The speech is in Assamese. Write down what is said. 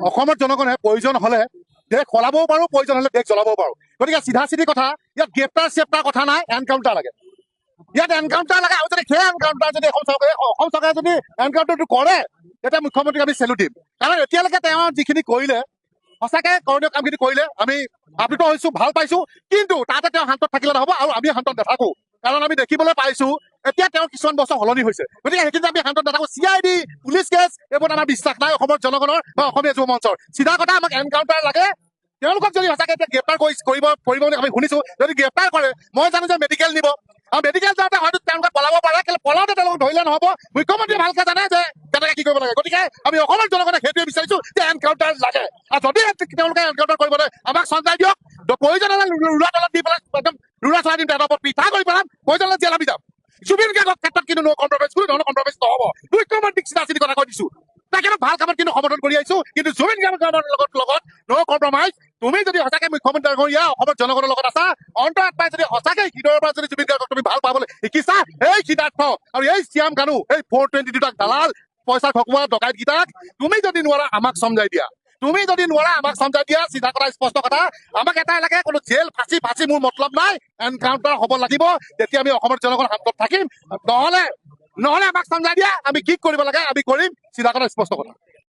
অসমৰ জনগণে প্ৰয়োজন হলে দেশ সলাবও পাৰো, প্ৰয়োজন হলে দেশ জ্বলাবও পাৰো। গতিকে চিধা চিধি কথা, ইয়াত গ্ৰেপ্তাৰ চেপ্তাৰ কথা নাই, এনকাউণ্টাৰ লাগে। ইয়াত এনকাউণ্টাৰ লাগে। আৰু যদি সেই এনকাউণ্টাৰ যদি অসম চৰকাৰে যদি এনকাউণ্টাৰটো কৰে, তেতিয়া মুখ্যমন্ত্ৰীক আমি চেলুট দিম। কাৰণ এতিয়ালৈকে তেওঁ যিখিনি কৰিলে, সঁচাকে কৰণীয় কামখিনি কৰিলে, আমি আপ্লুত হৈছো, ভাল পাইছো। কিন্তু তাতে তেওঁ শান্তত থাকিলে নহব, আৰু আমি শান্তত নাথাকো। কাৰণ আমি দেখিবলৈ পাইছো এতিয়া তেওঁৰ কিছুমান বস্তু সলনি হৈছে। গতিকে সেইখিনি আমি শান্তত নাথাকো। CID, পুলিচ কেছ, এইবোৰত আমাৰ বিশ্বাস নাই অসমৰ জনগণৰ বা অসমীয়া যুৱ মঞ্চৰ। চিধা কথা, আমাক এনকাউণ্টাৰ লাগে। তেওঁলোকক যদি সঁচাকে এতিয়া গ্ৰেপ্তাৰ কৰিব বুলি আমি শুনিছো, যদি গ্ৰেপ্তাৰ কৰে, মই জানো যে মেডিকেল নিব, আৰু মেডিকেল যাওঁতে হয়তো তেওঁলোকে পলাব পাৰে। কেলে পলাওতে তেওঁলোকক ধৰিলে নহব। মুখ্যমন্ত্ৰীয়ে ভালকে জানে যে কেনেকে কি কৰিব লাগে। গতিকে আমি অসমৰ জনগণে সেইটোৱে বিচাৰিছো যে এনকাউণ্টাৰ লাগে। আৰু যদি তেওঁলোকে এনকাউণ্টাৰ কৰিবলৈ আমাক চঞ্চাই দিয়ক, প্ৰয়োজন হলে ৰুৰা তলত দি পেলাই একদম ৰুৰা চলাই দিম, তেওঁলোকক পিঠা কৰি পেলাম, প্ৰয়োজন হলে জেল আমি যাম। জুবিন গাৰ্গৰ ক্ষেত্ৰত কিন্তু নো কম্প্ৰমাইজ, কোনো ধৰণৰ কম্প্ৰমাইজ নহব। মুখ্যমন্ত্ৰীক চিধা চিধি কথা কৈ দিছো, তাকে ভাল কামত কিন্তু সমৰ্থন কৰি আহিছো। কিন্তু জুবিন গাৰ্গৰ লগত নো কম্প্ৰমাইজ। তুমি যদি সঁচাকে মুখ্যমন্ত্ৰী অসমৰ জনগণৰ লগত আছা, অন্তৰাত্মাই যদি সঁচাকে হৃদয়ৰ পৰা যদি জুবিন গাৰ্গক তুমি ভাল পাবলৈ শিকিছা, এই সিদ্ধাৰ্থ আৰু এই শ্যাম কানু, এই 422 দালাল, পইচা খকুৱা ডকাইতকেইটাক তুমি যদি নোৱাৰা আমাক সমজাই দিয়া। তুমি যদি নোৱাৰা আমাক সমজাই দিয়া, চিধা কথা, স্পষ্ট কথা। আমাক এটাই লাগে, কোনো জেল ফাঁচি মোৰ মতলব নাই, এনকাউণ্টাৰ হ'ব লাগিব। তেতিয়া আমি অসমৰ জনগণ শান্তত থাকিম। নহলে আমাক সমজাই দিয়া, আমি কি কৰিব লাগে আমি কৰিম। চিধা কথা, স্পষ্ট কথা।